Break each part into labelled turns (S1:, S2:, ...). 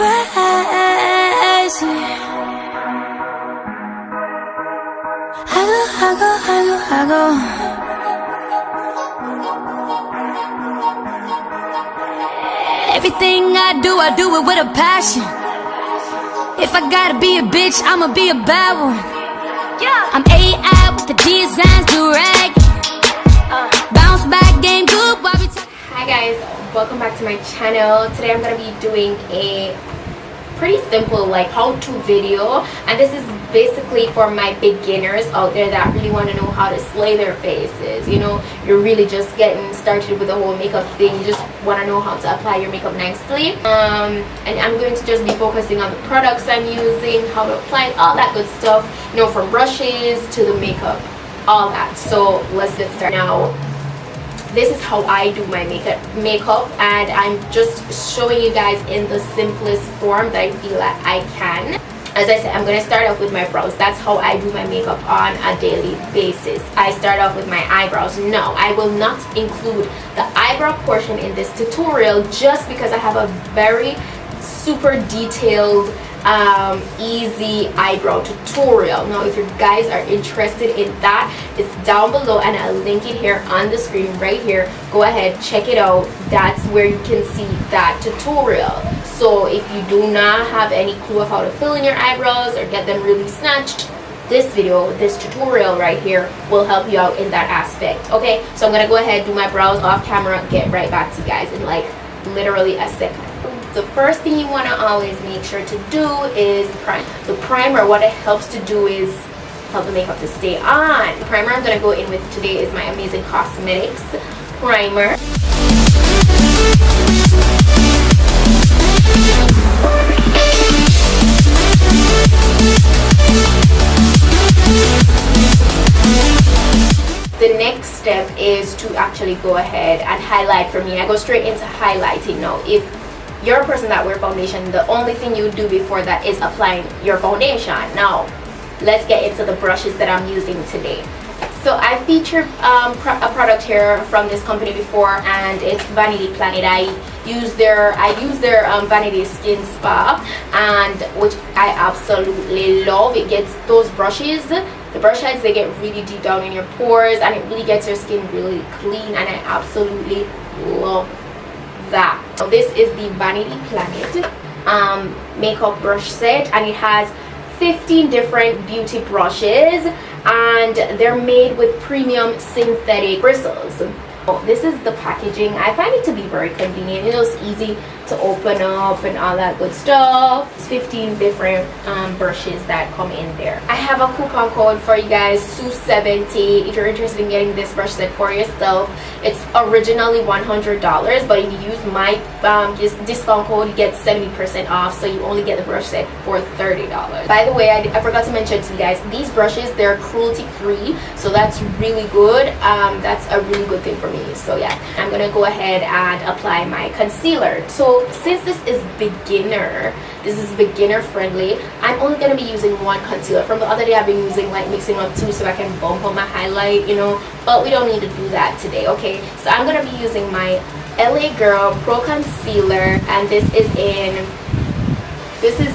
S1: crazy. I go. Everything I do it with a passion. If I gotta be a bitch, I'ma be a bad one. I'm AI with the designs, do-rag. Bounce back, game good.
S2: Hi guys, welcome back to my channel. Today I'm gonna be doing a pretty simple like how-to video, and this is basically for my beginners out there that really want to know how to slay their faces. You know, you're really just getting started with the whole makeup thing. You just want to know how to apply your makeup nicely. And I'm going to just be focusing on the products I'm using, how to apply all that good stuff, you know, from brushes to the makeup, all that. So let's get started. Now this is how I do my makeup, and I'm just showing you guys in the simplest form that I feel like I can. As I said, I'm going to start off with my brows. That's how I do my makeup on a daily basis. I start off with my eyebrows. No, I will not include the eyebrow portion in this tutorial just because I have a very super detailed easy eyebrow tutorial. Now if you guys are interested in that, it's down below and I'll link it here on the screen right here. Go ahead, check it out. That's where you can see that tutorial. So if you do not have any clue of how to fill in your eyebrows or get them really snatched, this video, this tutorial right here will help you out in that aspect. Okay, so I'm gonna go ahead, do my brows off camera, get right back to you guys in like literally a second. The first thing you want to always make sure to do is prime. The primer, what it helps to do is help the makeup to stay on. The primer I'm going to go in with today is my Amazing Cosmetics primer. The next step is to actually go ahead and highlight. For me, I go straight into highlighting. Now if you're a person that wears foundation, the only thing you do before that is applying your foundation. Now let's get into the brushes that I'm using today. So I featured a product here from this company before, and it's Vanity Planet. I use their Vanity Skin Spa, and which I absolutely love. It gets those brushes, the brush heads, they get really deep down in your pores, and it really gets your skin really clean, and I absolutely love that. So this is the Vanity Planet makeup brush set, and it has 15 different beauty brushes, and they're made with premium synthetic bristles. This is the packaging. I find it to be very convenient. It's easy to open up and all that good stuff. It's 15 different brushes that come in there. I have a coupon code for you guys, Sue70, if you're interested in getting this brush set for yourself. It's originally $100, but if you use my discount code, you get 70% off, so you only get the brush set for $30. By the way, I forgot to mention to you guys, these brushes, they're cruelty free, so that's really good. That's a really good thing for me. So yeah, I'm gonna go ahead and apply my concealer. So since this is beginner friendly, I'm only gonna be using one concealer. From the other day, I've been using like mixing up two so I can bump on my highlight, you know, but we don't need to do that today. Okay, so I'm gonna be using my LA Girl Pro Concealer, and this is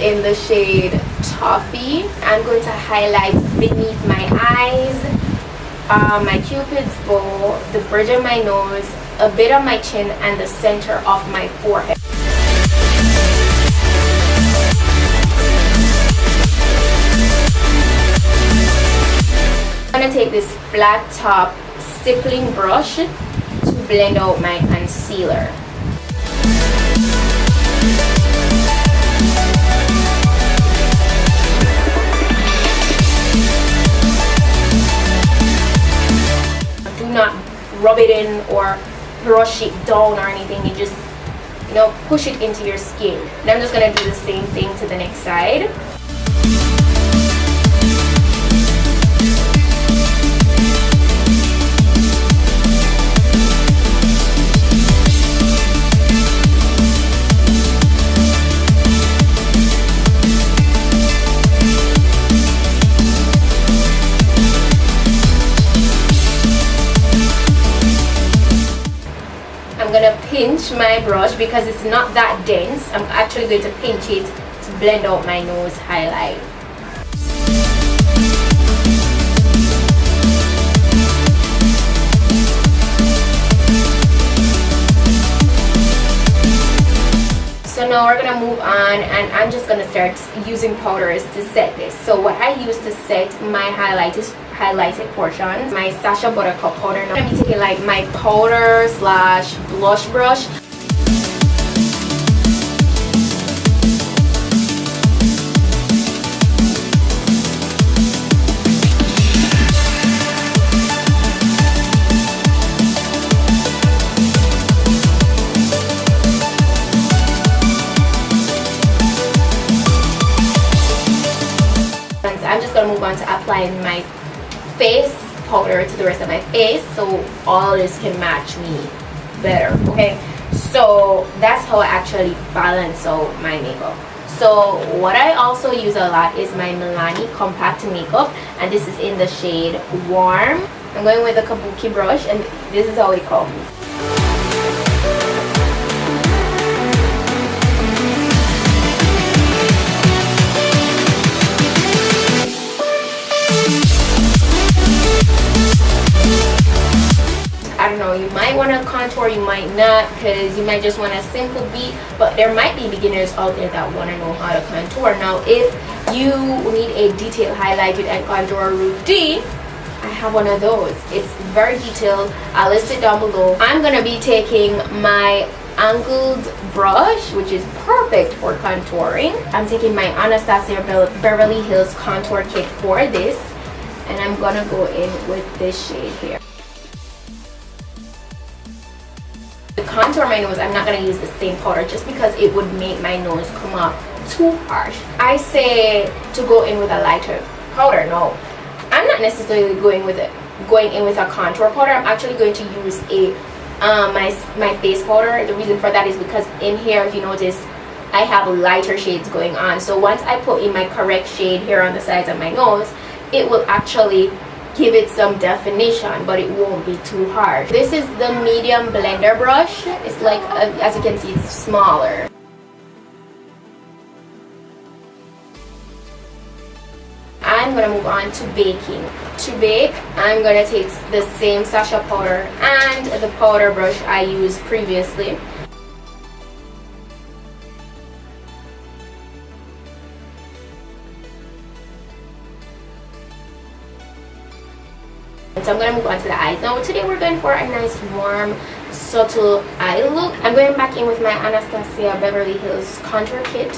S2: in the shade Toffee. I'm going to highlight beneath my eyes, my cupid's bow, the bridge of my nose, a bit on my chin, and the center of my forehead. I'm going to take this flat top stippling brush to blend out my concealer. Do not rub it in or brush it down or anything. You just, you know, push it into your skin. And I'm just going to do the same thing to the next side. I'm gonna pinch pinch my brush because it's not that dense. I'm actually going to pinch it to blend out my nose highlight. So now we're gonna move on, and I'm just gonna start using powders to set this. So what I use to set my highlighted portions, my Sacha Buttercup powder. Now I'm gonna be taking like my powder slash blush brush. I'm just gonna move on to applying my face powder to the rest of my face so all this can match me better. Okay, so that's how I actually balance out my makeup. So what I also use a lot is my Milani compact makeup, and this is in the shade Warm. I'm going with a kabuki brush, and this is how it comes. I don't know, you might want to contour, you might not, because you might just want a simple beat, but there might be beginners out there that want to know how to contour. Now if you need a detailed highlighted and contour routine, I have one of those. It's very detailed. I'll list it down below. I'm going to be taking my angled brush, which is perfect for contouring. I'm taking my Anastasia Beverly Hills contour kit for this, and I'm going to go in with this shade here. To contour my nose, I'm not going to use the same powder just because it would make my nose come off too harsh. I say to go in with a lighter powder. No, I'm not necessarily going in with a contour powder. I'm actually going to use a my face powder. The reason for that is because in here, if you notice, I have lighter shades going on. So once I put in my correct shade here on the sides of my nose, it will actually give it some definition, but it won't be too harsh. This is the medium blender brush. It's like, as you can see, it's smaller. I'm gonna move on to baking. To bake, I'm gonna take the same Sacha powder and the powder brush I used previously. So I'm going to move on to the eyes. Now today we're going for a nice warm subtle eye look. I'm going back in with my Anastasia Beverly Hills contour kit,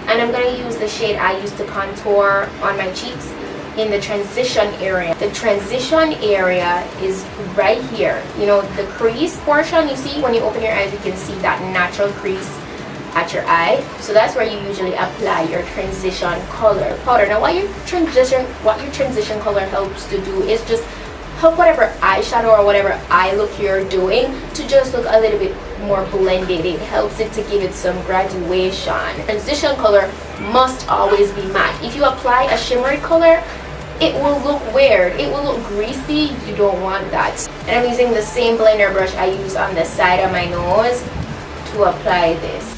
S2: and I'm going to use the shade I used to contour on my cheeks in the transition area. The transition area is right here. You know, the crease portion, you see when you open your eyes, you can see that natural crease at your eye. So that's where you usually apply your transition color powder. Now what your transition color helps to do is just help whatever eyeshadow or whatever eye look you're doing to just look a little bit more blended. It helps it to give it some graduation. Transition color must always be matte. If you apply a shimmery color, it will look weird. It will look greasy. You don't want that. And I'm using the same blender brush I use on the side of my nose to apply this.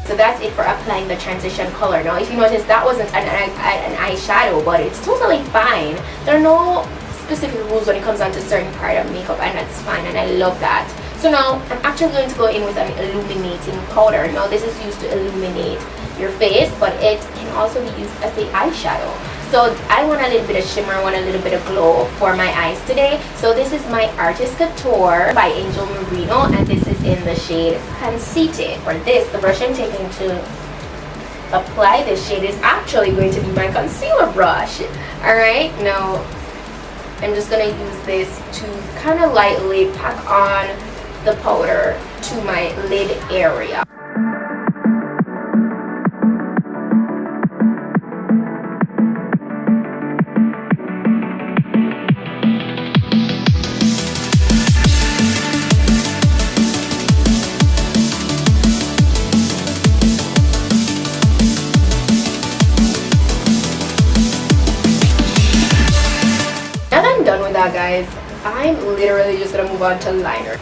S2: So that's it for applying the transition color. Now if you notice, that wasn't an eyeshadow, but it's totally fine. There are no specific rules when it comes down to certain part of makeup, and that's fine, and I love that. So now I'm actually going to go in with an illuminating powder. Now this is used to illuminate your face, but it can also be used as the eyeshadow. So I want a little bit of shimmer, I want a little bit of glow for my eyes today. So this is my Artist Couture by Angel Merino, and this is in the shade Conceited. For this, the brush I'm taking to apply this shade is actually going to be my concealer brush. Alright, now I'm just going to use this to kind of lightly pack on the powder to my lid area. that, guys, I'm literally just gonna move on to liner.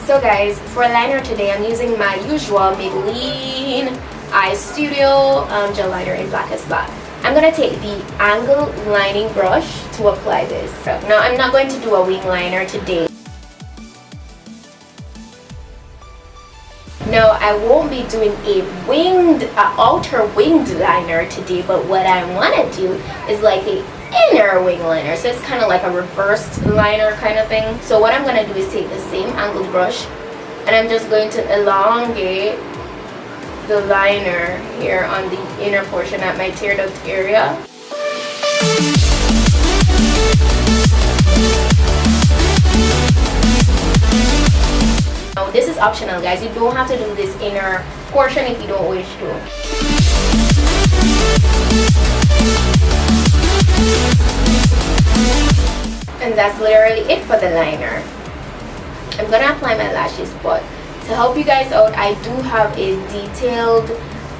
S2: So guys, for liner today, I'm using my usual Maybelline Eye Studio gel liner in Blackest Black. I'm gonna take the angle lining brush to apply this. Now, I'm not going to do a wing liner today. No, I won't be doing a outer winged liner today, but what I want to do is like a inner wing liner. So it's kind of like a reversed liner kind of thing. So what I'm going to do is take the same angled brush and I'm just going to elongate the liner here on the inner portion at my tear duct area. Now, this is optional, guys. You don't have to do this inner portion if you don't wish to. And that's literally it for the liner. I'm gonna apply my lashes, but to help you guys out, I do have a detailed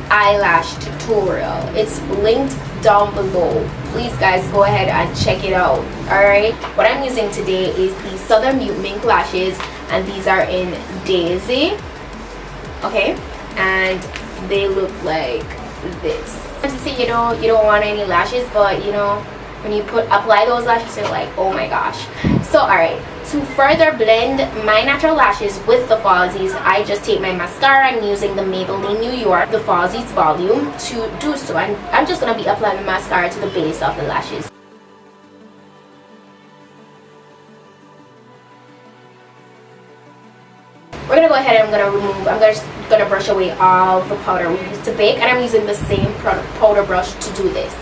S2: eyelash tutorial. It's linked down below. Please, guys, go ahead and check it out. Alright, what I'm using today is the Southern Mute Mink lashes, and these are in Daisy. Okay, and they look like this. To say you don't want any lashes, but you know, when you apply those lashes, you're like, oh my gosh. So alright, to further blend my natural lashes with the falsies, I just take my mascara. I'm using the Maybelline New York, the Falsies Volume, to do so. And I'm just going to be applying the mascara to the base of the lashes. We're going to go ahead and I'm just going to brush away all the powder we used to bake. And I'm using the same powder brush to do this.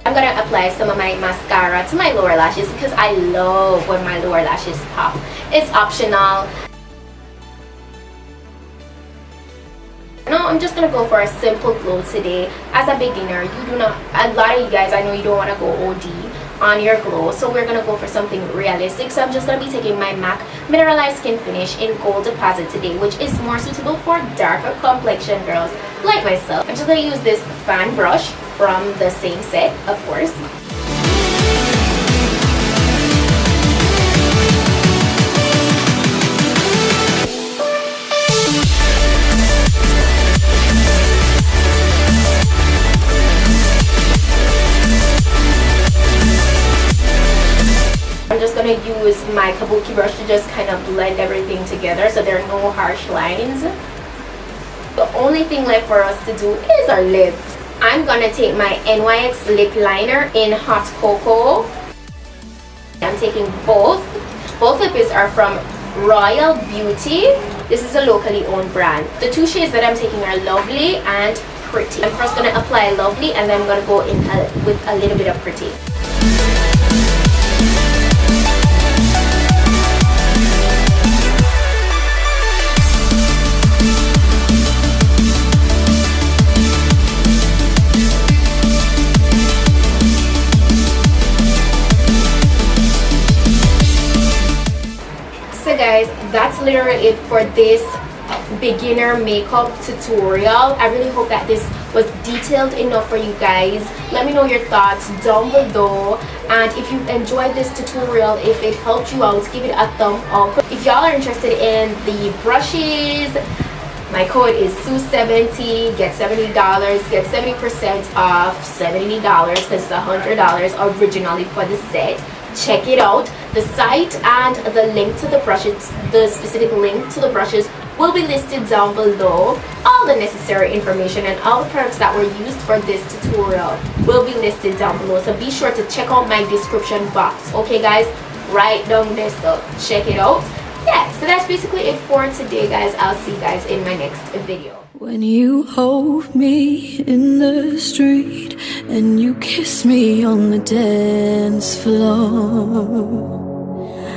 S2: I'm going to apply some of my mascara to my lower lashes because I love when my lower lashes pop. It's optional. No, I'm just going to go for a simple glow today. As a beginner, a lot of you guys, I know you don't want to go OD on your glow, so we're going to go for something realistic. So I'm just going to be taking my MAC Mineralized Skin Finish in Gold Deposit today, which is more suitable for darker complexion girls like myself. I'm just going to use this fan brush from the same set, of course. I'm just going to use my kabuki brush to just kind of blend everything together so there are no harsh lines. The only thing left for us to do is our lips. I'm going to take my NYX lip liner in Hot Cocoa. I'm taking both lips are from Royal Beauty. This is a locally owned brand. The two shades that I'm taking are Lovely and Pretty. I'm first going to apply Lovely and then I'm going to go in with a little bit of Pretty. So guys, that's literally it for this beginner makeup tutorial. I really hope that this was detailed enough for you guys. Let me know your thoughts down below, and if you enjoyed this tutorial, if it helped you out, give it a thumb up. If y'all are interested in the brushes, my code is SUE70. Get $70, get 70% off $70 because it's $100 originally for the set. Check it out. The site and the link to the brushes, the specific link to the brushes, will be listed down below. All the necessary information and all the products that were used for this tutorial will be listed down below, so be sure to check out my description box. Okay guys, right down there, so check it out. Yeah, so that's basically it for today, guys. I'll see you guys in my next video.
S1: When you hold me in the street and you kiss me on the dance floor,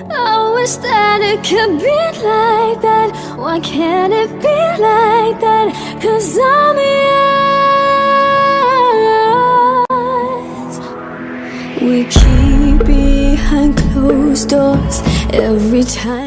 S1: I wish that it could be like that. Why can't it be like that? 'Cause I'm yours. We keep behind closed doors every time